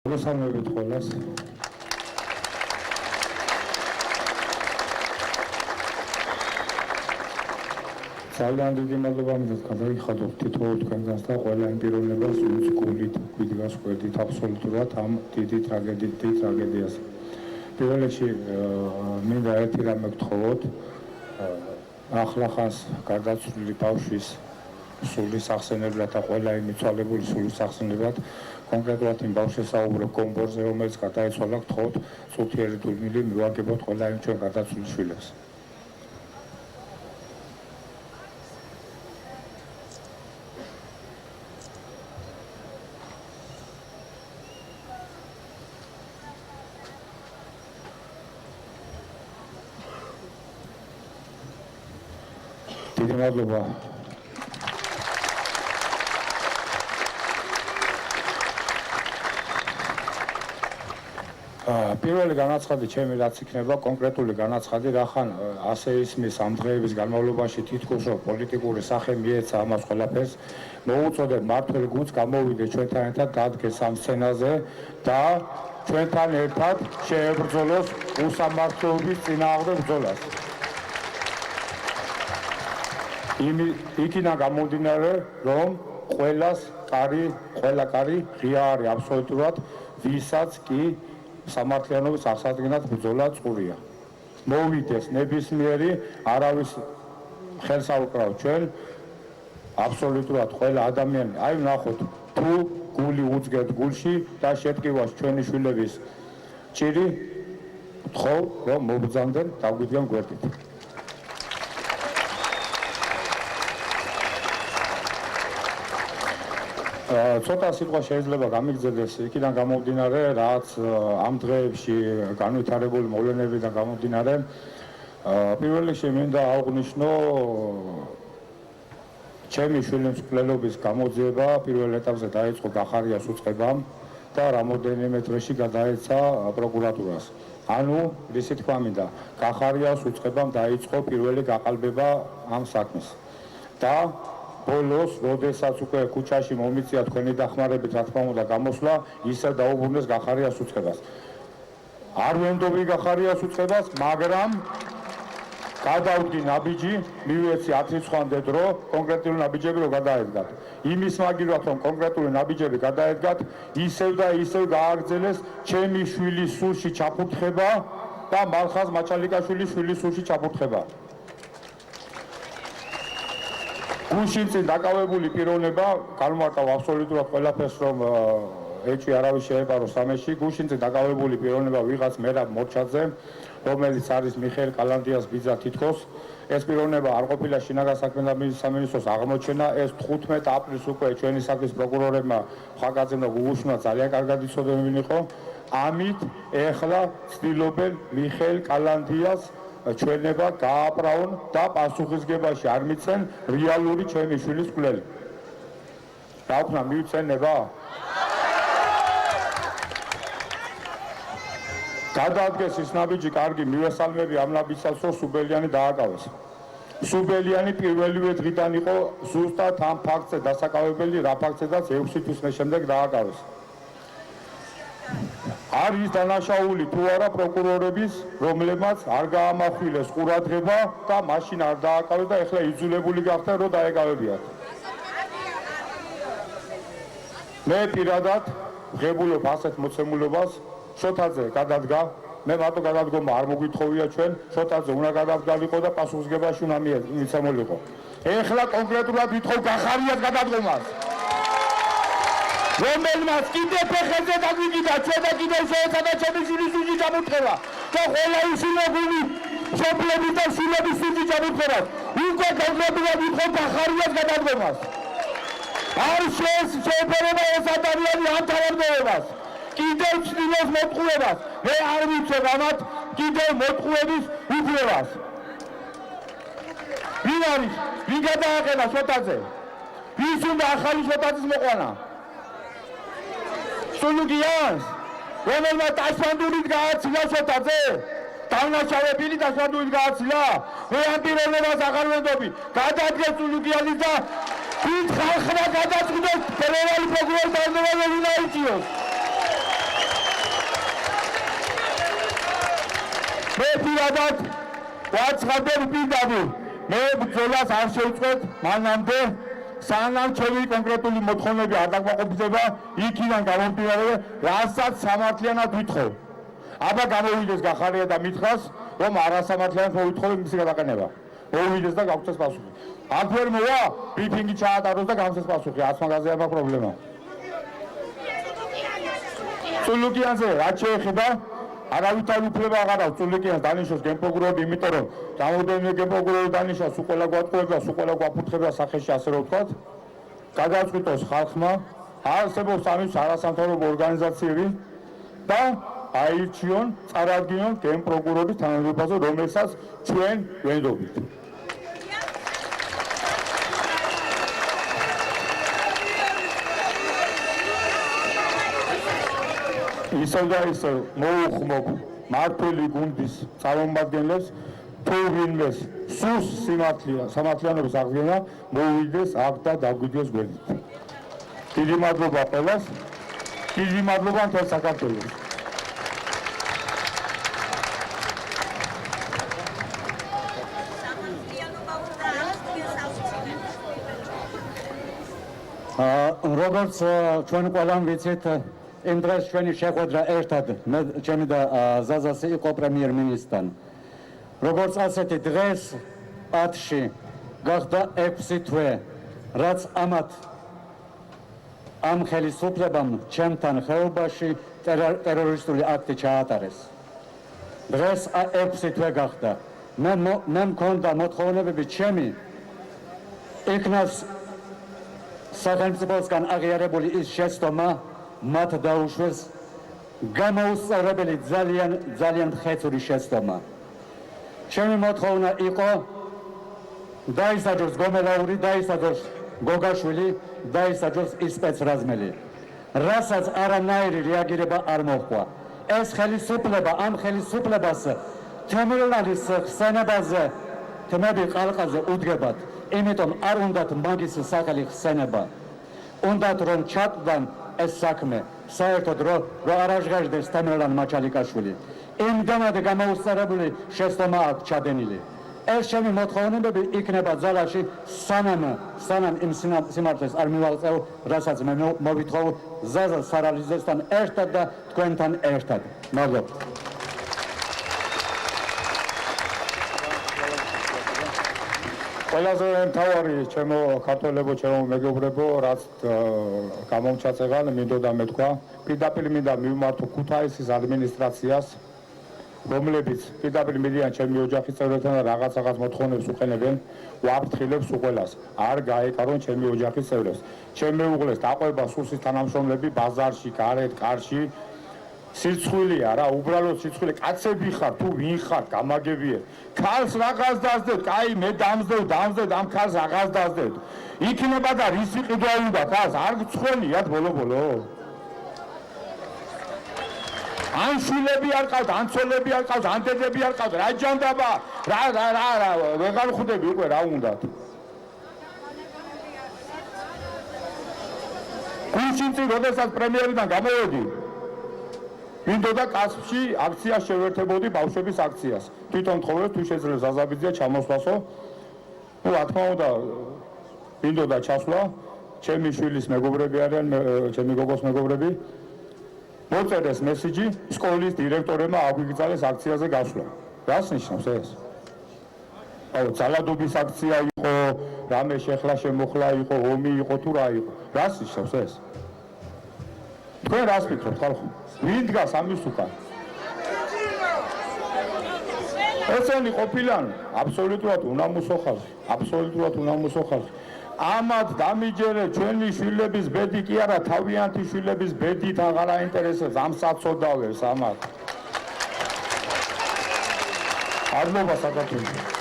მოგესალმებით ყველას. ძალიან დიდი მადლობა მიდათ გადაიხადოთ თითოეულ თქვენგანს და ყველა იმ პიროვნებას, ვინც გულით გვიდგას ყვერდით აბსოლუტურად ამ დიდი ტრაგედიას. პირველ რიგში მინდა ერთი რამე გთხოვოთ, ახლახანს გარდაცვლილი ბავშვის სულის ახსენებლად და ყველა იმ მიცვალებული სულის ახსენებლად კონკრეტულად იმ ბავშვს საუბრობ კომბორზე, რომელიც გადაეცვალა, გთხოვთ წუთიერი დულმილი მივაგებოთ ყველა იმ ჩვენ გარდაცვლილ შვილებს. დიდი მადლობა. პირველი განაცხადი ჩემი რაც იქნება კონკრეტული განაცხადი, რახან ასე ისმის ამ დღეების განმავლობაში თითქოს რომ პოლიტიკური სახე მიეცა ამას ყველაფერს, მოუწოდეთ მმართველ გუნდს გამოვიდეს ჩვენთან ერთად, დადგეს ამ სცენაზე და ჩვენთან ერთად შეებრძოლოს უსამართლობის წინააღმდეგ ბრძოლას. იქიდან გამომდინარე, რომ ყველა კარი ღია არის აბსოლუტურად, ვისაც კი სამართლიანობის აღსადგენად ბრძოლა წყურია. მოვიდეს ნებისმიერი, არავის ხელს არ უკრავთ ჩვენ, აბსოლუტურად ყველა ადამიანი, აი ვნახოთ, თუ გული უძგებთ გულში და შეტკივას ჩვენი შვილების ჭირი, გთხოვ, რომ მობრძანდნენ, დაგვიდგენ გვერდით. ცოტა სიტყვა შეიძლება გამიგზელდეს იქიდან გამომდინარე, რაც ამ დღეებში განვითარებული მოვლენებიდან გამომდინარე. პირველ რიგში მინდა აღვნიშნო ჩემი შვილის მკვლელობის გამოძიება პირველ ეტაპზე დაიწყო გახარიას უწყებამ და რამოდენიმე დღეში გადაეცა პროკურატურას. ანუ რისი თქვა მინდა, გახარიას უწყებამ დაიწყო პირველი გაყალბება ამ საქმის. და ბოლოს, როდესაც უკვე ქუჩაში მომიწია თქვენი დახმარებით, რა თქმა უნდა, გამოსვლა, ისე დაუბრუნდეს გახარიას უწყებას. არ ვენდობი გახარიას უწყებას, მაგრამ გადავდი ნაბიჯი, მივეცი 10 რიცხვამდე დრო, კონკრეტული ნაბიჯები რო გადაედგათ. იმის მაგივრად, რომ კონკრეტული ნაბიჯები გადაედგათ, ისევ და ისევ გააგრძელეს ჩემი შვილის სულში ჩაფურთხება და მალხაზ მაჭალიკაშვილის შვილის სულში ჩაფურთხება. გულში წინ დაკავებული პიროვნება, განმარტავ აბსოლუტურად ყველაფერს, რომ ეჭვი არავის შეეპაროს სამეში, გულში წინ დაკავებული პიროვნება ვიღაც მერაბ მორჩაძე, რომელიც არის მიხეილ კალანდიას ბიძა თითქოს. ეს პიროვნება არ ყოფილა შინაგან საქმეთა სამინისტროს აღმოჩენა, ეს 15 აპრილს უკვე ჩვენი საქმის პროკურორებმა ხაკაძემ და გუგუშმა ძალიან კარგად იცოდნენ ვინ იყო. ამით ეხლა ცდილობენ მიხეილ კალანდიას ჩვენება გააბრაონ და პასუხისგებაში არ მიცენ რეალური ჩემი შვილის მკვლელი. რა ვქნა, მივცენება? გადაადგეს ის ნაბიჯი, კარგი, მივესალმები ამ ნაბიჯსაც, რომ სუბელიანი დააკავეს. სუბელიანი პირველივე დღიდან იყო ზუსტად ამ ფაქტზე დასაკავებელი, რა ფაქტზედაც 6 თვის შემდეგ დააკავეს. არის დანაშაული თუ არა პროკურორების, რომლებმაც არ გაამახვილეს ყურადღება და მაშინ არ დააკავეს და ეხლა იძულებული გახდნენ, რომ დაეკავებიათ. მე პირადად ვღებულობ ასეთ მოცემულობას, შოთაძე გადადგა, მე მარტო გადადგომა არ მოგვითხოვია ჩვენ, შოთაძე უნდა გადადგალიყო და პასუხისგებაში უნდა მიცემულიყო. ეხლა კონკრეტულად ვითხოვ გახარიას გადადგომას. რომელმაც კიდე ფეხებზე დაგვიგიდა, ჩვენ და კიდე შეეცადა ჩემი შვილის სულში ჩამოთხრება და ყველა უშვილობილი მშობლების და შვილების სულში ჩამოთხრებას. უკვე კონკრეტულად ვითხოვ გახარიას გადადგომას. არ შეეფერება ეს ადამიანი ამ თანამდებობას. კიდევ ცდილობს მოტყუებას. მე არ ვიცებ ამათ კიდევ მოტყუების უფლებას. ვინ არის? ვინ გადააყენა შოთაძე? ვის უნდა ახალი შოთაძის მოყვანა? სულუგიანს, რომელმაც დაშვანდურით გააცილა შოთაძე? დანაშაულებილი დაშვანდურით გააცილა? მე ამ პიროვნებას აღარ ვენდობი. გადადგეს სულუგიანის და ვინ ხალხმა გადაწყვიტოს ფედერალური პროკურორის თანამდებობა უნდა იწიოს. მე პირადად ვაცხადებ პირდაპირ მე ბრძოლას არ შევწყვეტ მანამდე სანამ ჩემი კონკრეტული მოთხოვნები არ დაკმაყოფილდება იქიდან გამომდინარე რასაც სამართლიანად ვითხოვ აბა გამოვიდეს გახარია და მითხრას რომ არასამართლიანად მოვითხოვე მისი გადაყენება მოვიდეს და გავხსნას პასუხი აქ ვერ მოვა ბრიფინგი ჩაატაროს და გავხსნას პასუხი არც მაგაზე არ მაქვს პრობლემა წულუკიანზე რაც შეეხება არავითარ უფლება აღარ აქვს წულუკიანს დანიშნოს გენპროკურორი იმიტომ რომ რამოდენიმე გენპროკურორი დანიშნავს უყველა გვატყუებდა უყველა გვაფურთხებდა სახეში ასე რომ ვთქვათ გადაწყვიტოს ხალხმა არსებობს ამის არასამთავრობო ორგანიზაციები და აირჩიონ წარადგინონ გენპროკურორის თანამდებობაზე რომელსაც ჩვენ ვენდობთ ისევ და ისევ მოუხმობ მართული გუნდის წარმომადგენლებს თუ ვინმეს სურს სამართლიანობის აღდგენა მოვიდეს აქ და დაგვიდეს გვერდით დიდი მადლობა ყველას დიდი მადლობა მთელ საქართველოს როგორც ჩვენ ყველამ ვიცით იმ დღეს ჩვენი შეხვედრა ერთად მე ჩემი და ზაზას იყო პრემიერ-მინისტრთან როგორც ასეთი დღეს ათში გახდა 6 თვე რაც ამ ხელისუფლებამ ჩემთან ხეობაში ტერორისტული აქტი ჩაატარეს დღეს 6 თვე გახდა მე მქონდა მოთხოვნებები ჩემი იქნას სახელმწიფოსგან აღიარებული ის შეცდომა მათ დაუშვეს გამოუსწავლებელი ძალიან ხეცური შეცდომა. ჩემი მოთხოვნა იყო დაისაჯოს გომელაური, დაისაჯოს გოგაშვილი, დაისაჯოს ის სპეცრაზმელი. რასაც არანაირი რეაგირება არ მოჰყვა. ეს ხელისუფლება ამ ხელისუფლებას თემურლანის ხსენებაზე თემები ყალყაზე უდგებათ. იმიტომ არ უნდათ მაგის სახელი ხსენება. უნდათ რომ ჩატდან ეს საქმე საერთოდ რომ არ აღჟღაჟდეს თემურლან მაჩალიკაშვილი. იმდენად გამოუსწავლებელი შეცდომა აქვს ჩადენილი. ეს ჩემი მოთხოვნებები იქნება ძალაში სანამ იმ სიმართლეს არ მივაღწევ, რასაც მე მოვითხოვ ზაზა სარალიზესთან ერთად და თქვენთან ერთად. მადლობა. ყველაზე მთავარი ჩემო ქართველებო, ჩემო მეგობრებო, რაც გამომჩაწეღან მინდოდა მეთქვა, პირდაპირ მინდა მივმართო ქუთაისის ადმინისტრაციას, რომლებიც პირდაპირ მიდიან ჩემი ოჯახის წევრებთან და რაღაც მოთხოვნებს უყენებენ, ვაფრთხილებს უყველას, არ გაეკარონ ჩემი ოჯახის წევრებს. ჩემ მეუღლეს დაყვება სურსის თანამშრომლები ბაზარში, გარეთ, კარში. სირცხვილია რა, უბრალოდ სირცხვილი, კაცები ხარ თუ ვინ ხარ, გამაგებიეთ. ქალს რაღაც დაძდეთ, კაი მე დამძდევ, ამ ქალს რაღაც დაძდეთ. იქნება და რისი ყიდვა უნდა ქალს, არ გცხვენიათ ბოლო-ბოლო. ან შვილები არ ყავთ, ან ცოლები არ ყავთ, ან დედები არ ყავთ, რა ჯანდაბა, რა, ვეღარ ხვდები უკვე რა უნდათ. გულშინწი, როდესაც პრემიერიდან გამოვედი, მინდოდა კასპში აქციას შევერთებოდი ბავშვების აქციას. თვითონ თხოვეთ თუ შეძლებს ზაზაბიძე ჩამოსვლასო. ნუ რა თქმა უნდა მინდოდა ჩასვლა, ჩემი შვილის მეგობრები არიან, ჩემი გოგოს მეგობრები. მოწერეს მესიჯი სკოლის დირექტორებმა აგვიგზავნეს აქციაზე გასვლა. რას ნიშნავს ეს? აუ ძალადობის აქცია იყო, რამე შეხლა შემოხლა იყო, ომი იყო თუ რა იყო. რას ნიშნავს ეს? თქვენ რას ფიქრობთ ხალხო? ვინ დგას ამის უკან? ესენი ყოფილან აბსოლუტურად უნამუსო ხალხი. ამათ დამიჯერე ჩვენი შვილების ბედი კი არა, თავიანთი შვილების ბედით აღარ აინტერესებს ამ საწოდავებს ამათ. მადლობა საქართველოს.